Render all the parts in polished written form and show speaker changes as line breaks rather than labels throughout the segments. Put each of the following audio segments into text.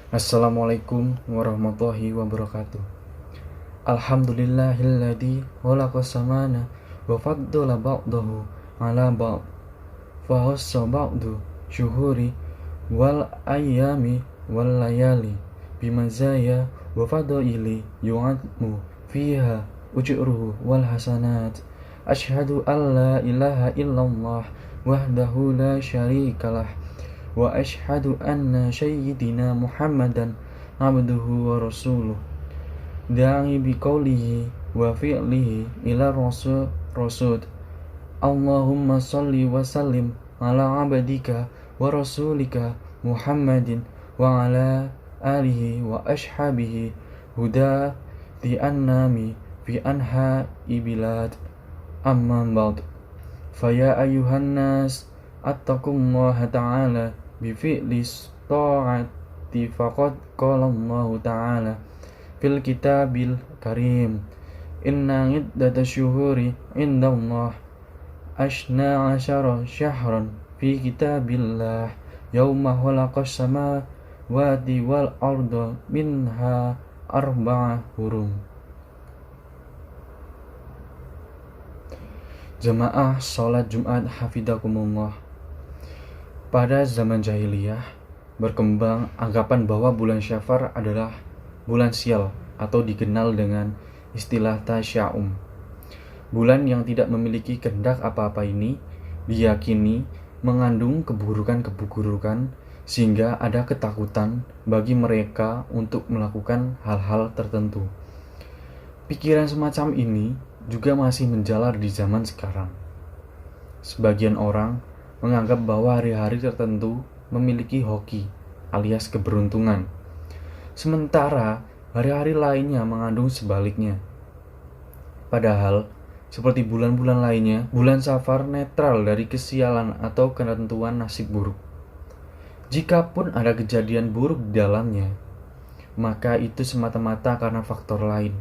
Assalamualaikum warahmatullahi wabarakatuh. Alhamdulillahilladzi khalaqas samana wa faddala ba'dahu ala ba'd. Fa khassa ba'du syuhuri wal ayyami wal layali bimazaya wa fadaili yu'admu fiha ujruhu wal hasanat. Asyhadu an la ilaha illallah wahdahu la syarikalah wa asyhadu anna sayyidina Muhammadan abduhu wa rasuluh da'i biqaulihi wa fi'lihi ila rasul Allahumma salli wa sallim ala abdika wa rasulika Muhammadin wa ala alihi wa ashabihi huda di annami fi anha ibilad amma ba'd faya ayuhan nas attaqullaha ta'ala bifi'lis ta'ati faqad qala Allah ta'ala fil kitabil karim inna iddata syuhuri indallah ashna asyara syahran fi kitabillah yawma khalaqas samawati wal arda minha arba'a hurum. Jamaah sholat Jumat hafidakumullah. Pada zaman jahiliyah, berkembang anggapan bahwa bulan Syafar adalah bulan sial atau dikenal dengan istilah tasya'um. Bulan yang tidak memiliki kehendak apa-apa ini diyakini mengandung keburukan-keburukan sehingga ada ketakutan bagi mereka untuk melakukan hal-hal tertentu. Pikiran semacam ini juga masih menjalar di zaman sekarang. Sebagian orang menganggap bahwa hari-hari tertentu memiliki hoki alias keberuntungan. Sementara hari-hari lainnya mengandung sebaliknya. Padahal, seperti bulan-bulan lainnya, bulan Safar netral dari kesialan atau ketentuan nasib buruk. Jikapun ada kejadian buruk di dalamnya, maka itu semata-mata karena faktor lain,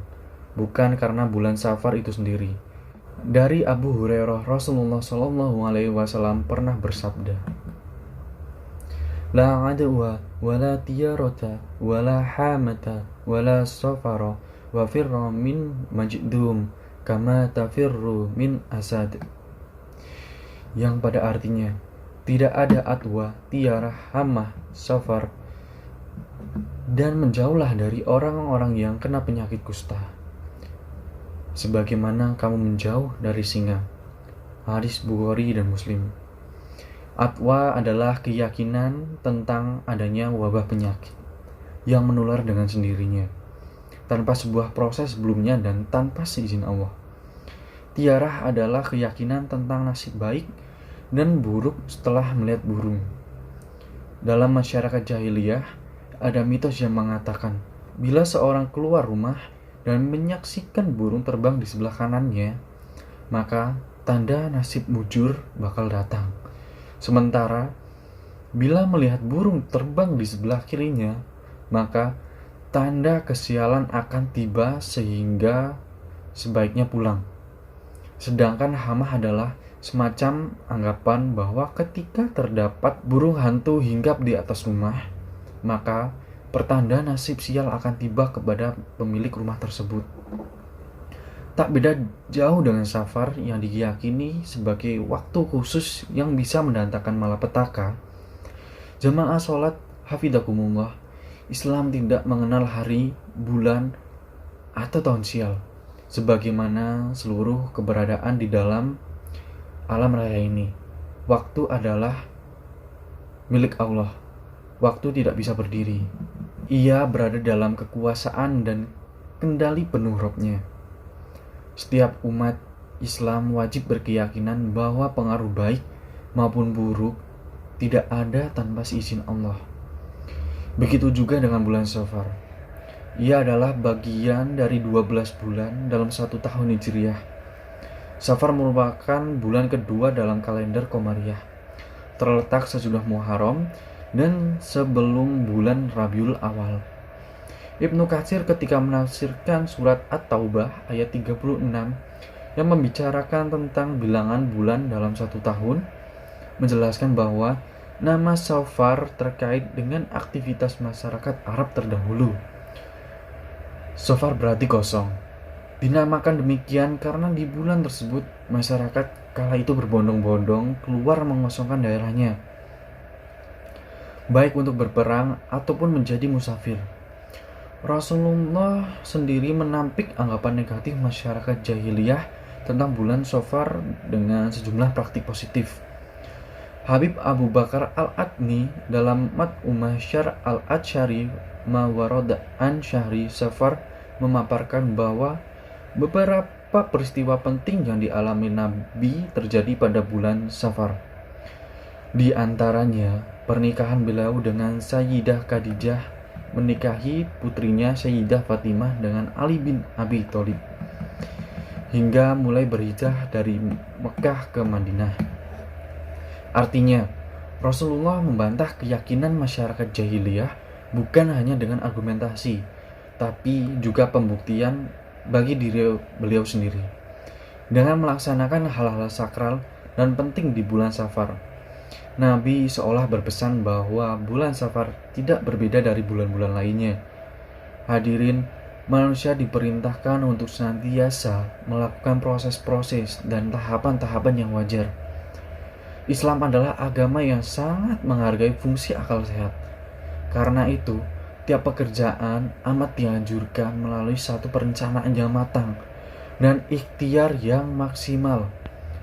bukan karena bulan Safar itu sendiri. Dari Abu Hurairah, Rasulullah SAW pernah bersabda, La adwa, wala tiyarata, wala hamata, wala safara, wa firra min majdum, kama tafirru min asad. Yang pada artinya, tidak ada adwa, tiarah, hamah, safar, dan menjauhlah dari orang-orang yang kena penyakit kusta, sebagaimana kamu menjauh dari singa. Hadis Bukhari dan Muslim. Atwa adalah keyakinan tentang adanya wabah penyakit yang menular dengan sendirinya, tanpa sebuah proses sebelumnya dan tanpa seizin Allah. Tiarah adalah keyakinan tentang nasib baik dan buruk setelah melihat burung. Dalam masyarakat jahiliyah, ada mitos yang mengatakan, bila seorang keluar rumah dan menyaksikan burung terbang di sebelah kanannya, maka tanda nasib mujur bakal datang. Sementara, bila melihat burung terbang di sebelah kirinya, maka tanda kesialan akan tiba sehingga sebaiknya pulang. Sedangkan hamah adalah semacam anggapan bahwa ketika terdapat burung hantu hinggap di atas rumah, maka pertanda nasib sial akan tiba kepada pemilik rumah tersebut. Tak beda jauh dengan Safar yang diyakini sebagai waktu khusus yang bisa mendatangkan malapetaka. Jamaah sholat hafidakumullah, Islam tidak mengenal hari, bulan, atau tahun sial, sebagaimana seluruh keberadaan di dalam alam raya ini. Waktu adalah milik Allah. Waktu tidak bisa berdiri. Ia berada dalam kekuasaan dan kendali penuh Robnya. Setiap umat Islam wajib berkeyakinan bahwa pengaruh baik maupun buruk tidak ada tanpa seizin Allah. Begitu juga dengan bulan Safar. Ia adalah bagian dari 12 bulan dalam 1 tahun Hijriah. Safar merupakan bulan kedua dalam kalender Qamariyah, terletak sesudah Muharram dan sebelum bulan Rabiul Awal. Ibnu Katsir ketika menafsirkan surat At-Taubah ayat 36 yang membicarakan tentang bilangan bulan dalam 1 tahun, menjelaskan bahwa Nama Safar terkait dengan aktivitas masyarakat Arab terdahulu. Safar berarti kosong. Dinamakan demikian karena di bulan tersebut masyarakat kala itu berbondong-bondong keluar mengosongkan daerahnya, baik untuk berperang ataupun menjadi musafir. Rasulullah sendiri menampik anggapan negatif masyarakat jahiliyah tentang bulan Safar dengan sejumlah praktik positif. Habib Abu Bakar Al-Adni dalam Mat'u Syar Al-Adsyari Mawarad an Syahri Safar memaparkan bahwa beberapa peristiwa penting yang dialami Nabi terjadi pada bulan Safar. Di antaranya, pernikahan beliau dengan Sayyidah Khadijah menikahi putrinya Sayyidah Fatimah dengan Ali bin Abi Thalib, hingga mulai berhijrah dari Mekah ke Madinah. Artinya, Rasulullah membantah keyakinan masyarakat jahiliyah bukan hanya dengan argumentasi, tapi juga pembuktian bagi diri beliau sendiri. Dengan melaksanakan hal-hal sakral dan penting di bulan Safar, Nabi seolah berpesan bahwa bulan Safar tidak berbeda dari bulan-bulan lainnya. Hadirin, manusia diperintahkan untuk senantiasa melakukan proses-proses dan tahapan-tahapan yang wajar. Islam adalah agama yang sangat menghargai fungsi akal sehat. Karena itu, tiap pekerjaan amat dianjurkan melalui satu perencanaan yang matang dan ikhtiar yang maksimal.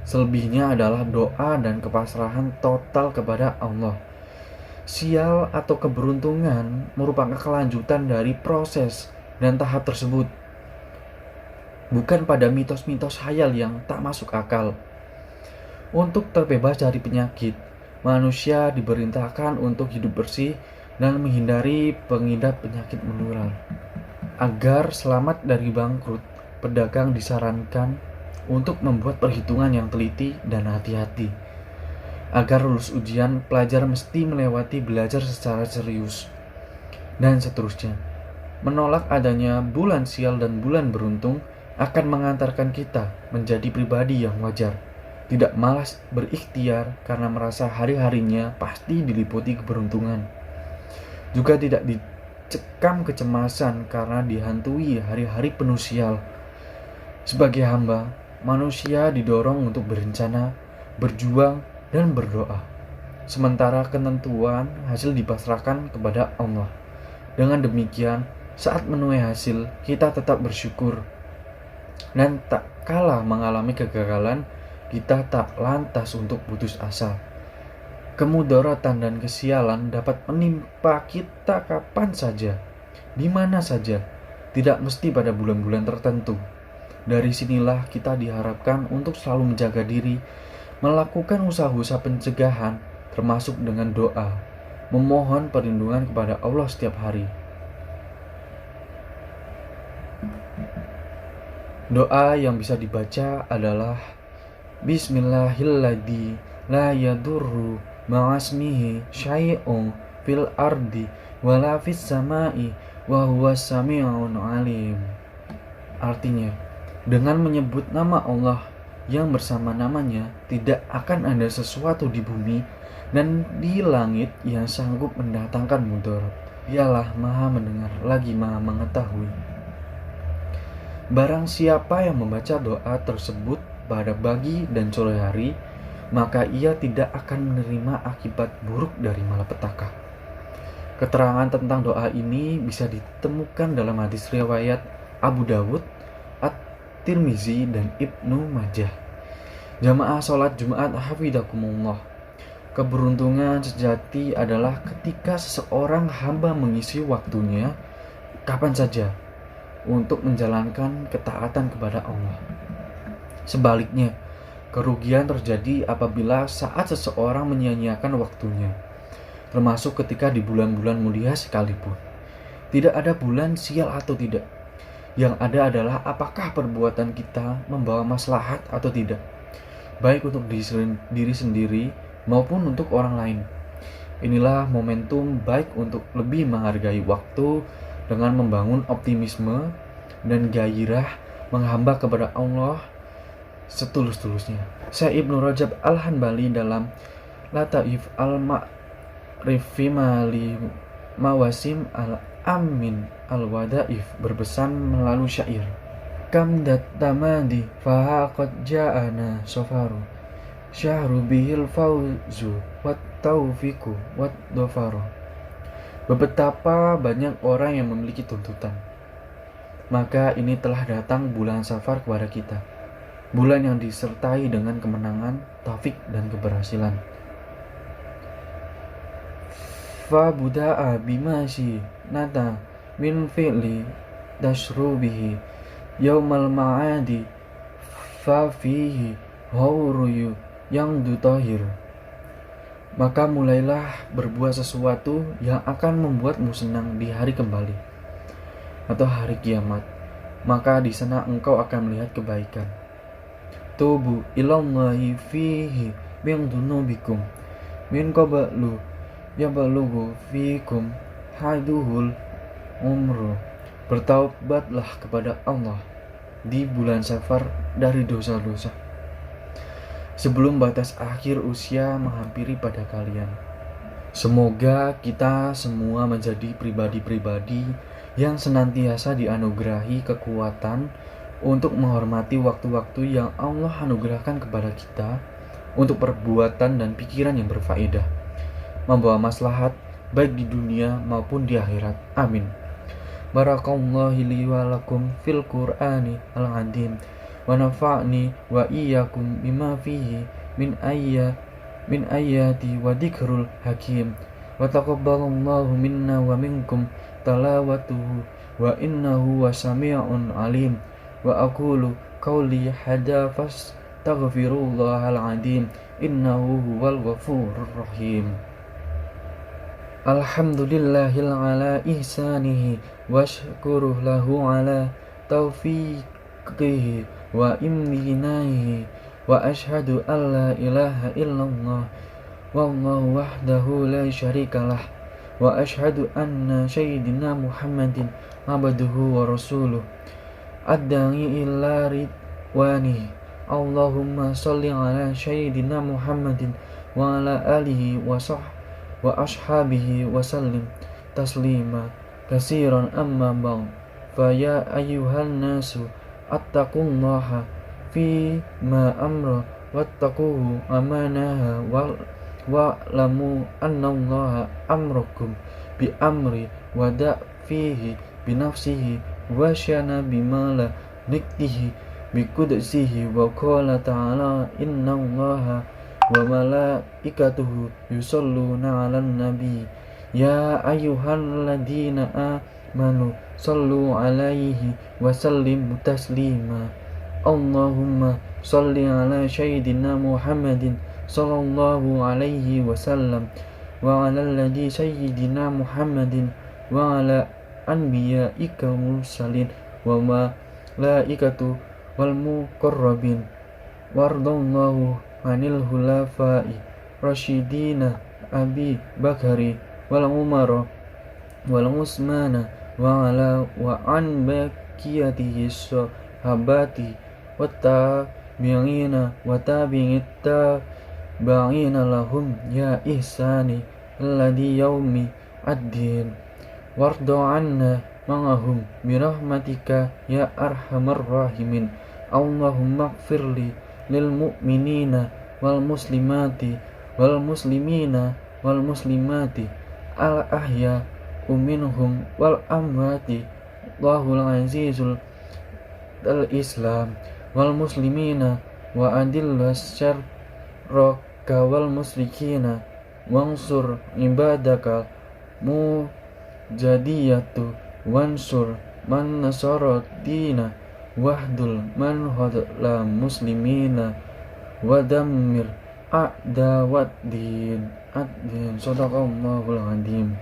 Selebihnya adalah doa dan kepasrahan total kepada Allah. Sial atau keberuntungan merupakan kelanjutan dari proses dan tahap tersebut, bukan pada mitos-mitos khayal yang tak masuk akal. Untuk terbebas dari penyakit, manusia diperintahkan untuk hidup bersih dan menghindari pengidap penyakit menular. Agar selamat dari bangkrut, pedagang disarankan untuk membuat perhitungan yang teliti dan hati-hati. Agar lulus ujian, pelajar mesti melewati belajar secara serius, dan seterusnya. Menolak adanya bulan sial dan bulan beruntung akan mengantarkan kita menjadi pribadi yang wajar, tidak malas berikhtiar karena merasa hari-harinya pasti diliputi keberuntungan. Juga tidak dicekam kecemasan karena dihantui hari-hari penuh sial. Sebagai hamba, manusia didorong untuk berencana, berjuang, dan berdoa. Sementara ketentuan hasil dipasrahkan kepada Allah. Dengan demikian, saat menuai hasil, kita tetap bersyukur. Dan tak kalah mengalami kegagalan, kita tak lantas untuk putus asa. Kemudaratan dan kesialan dapat menimpa kita kapan saja, di mana saja, tidak mesti pada bulan-bulan tertentu. Dari sinilah kita diharapkan untuk selalu menjaga diri, melakukan usaha-usaha pencegahan, termasuk dengan doa, memohon perlindungan kepada Allah setiap hari. Doa yang bisa dibaca adalah Bismillahilladzi la yadurru ma'asmihi syai'un fil ardi wala fis sama'i wa huwas sami'un alim. Artinya, dengan menyebut nama Allah yang bersama namanya, tidak akan ada sesuatu di bumi dan di langit yang sanggup mendatangkan mudarat. Dialah Maha mendengar lagi Maha mengetahui. Barang siapa yang membaca doa tersebut pada pagi dan sore hari, maka ia tidak akan menerima akibat buruk dari malapetaka. Keterangan tentang doa ini bisa ditemukan dalam hadis riwayat Abu Dawud, At-Tirmizi, dan Ibnu Majah. Jamaah sholat Jumat hafizakumullah. Keberuntungan sejati adalah ketika seseorang hamba mengisi waktunya kapan saja untuk menjalankan ketaatan kepada Allah. Sebaliknya, kerugian terjadi apabila saat seseorang menyia-nyiakan waktunya, termasuk ketika di bulan-bulan mulia sekalipun. Tidak ada bulan sial atau tidak. Yang ada adalah apakah perbuatan kita membawa maslahat atau tidak, baik untuk diri sendiri maupun untuk orang lain. Inilah momentum baik untuk lebih menghargai waktu dengan membangun optimisme dan gairah menghamba kepada Allah setulus-tulusnya. Syekh Ibnu Rajab Al-Hanbali dalam Lataif Rifimali mawasim al-amin al-wadaif, berpesan melalui syair. Kam tamadi fahaqad ja'ana sofaru syahru bihil fauzu wat taufiku wat dofaru. Betapa banyak orang yang memiliki tuntutan, maka ini telah datang bulan Safar kepada kita, bulan yang disertai dengan kemenangan, taufik dan keberhasilan. Fa buda'a bimashi nata min fi'li tashrubihi yaumal ma'adi fa fihi hauruyu yang dutahir. Maka mulailah berbuat sesuatu yang akan membuatmu senang di hari kembali atau hari kiamat, maka di sana engkau akan melihat kebaikan. Tubu ilallahi fihi min dunubikum min qablu yabalughu fikum haduhul umru. Bertaubatlah kepada Allah di bulan Safar dari dosa-dosa sebelum batas akhir usia menghampiri pada kalian. Semoga kita semua menjadi pribadi-pribadi yang senantiasa dianugerahi kekuatan untuk menghormati waktu-waktu yang Allah anugerahkan kepada kita untuk perbuatan dan pikiran yang berfaedah, membawa maslahat baik di dunia maupun di akhirat. Amin. Barakallahu li wa lakum fil Qur'ani al-'azim wa nafa'ni wa iyyakum bima fihi min ayati wa dzikrul hakim wa taqabbalallahu minna wa minkum talawatuhu wa innahu wasami'un alim. Wa aqulu qawli hadza fastaghfirullahal 'azim innahu huwal ghafurur rahim. Alhamdulillahil ala ihsanihi wa syukuruh lahu ala taufiqihi wa imtinaihi wa ashhadu an la ilaha illallah wallahu wahdahu la syarikalah wa ashhadu anna sayyidina Muhammadin abduhu wa rasuluh ad-da'i ila ridwanihi. Allahumma sholli ala sayyidina Muhammadin wa ala alihi wa ashabihi wa sallim taslima kasiran amma ba'd. Fa ya ayyuhan nasu attaqullaha fi ma amra wattaquhu amanaha wa lamu annallaha amrakum bi amri wa da fihi bi nafsihi wa syana bima la niktihi bi qudsihi wa qala ta'ala innallaha wa malaikatuhu yusholluna 'alan nabi ya ayyuhalladzina amanu shallu 'alaihi wa sallimu taslima. Allahumma shalli 'ala sayyidina Muhammadin sallallahu alaihi wasallam wa 'ala alladzi sayyidina Muhammadin wa 'ala anbiya'ika mursalin wa malaikatu wal muqarrabin wardallahu anil hulafa'i rasyidina Abi Bakari wal Umar wal Utsmana wa ala wa an baqiyatihi sahabati wa tabi'ina wa tabi'it tabi'ina lahum ya ihsani alladhi yaumi ad-din warda anna ma'ahum birahmatika ya arhamar rahimin. Allahumma ighfirli lil mu'minina wal muslimati wal muslimina wal muslimati al ahya minhum wal amwati Allahul azizul al islam wal muslimina wa adillas syarraka wal musyrikina wansur ibadaka mujadiyatu wansur man nasara dina wahdul man hadla muslimina wadammir a'dawad din. Sadaqallahul azim.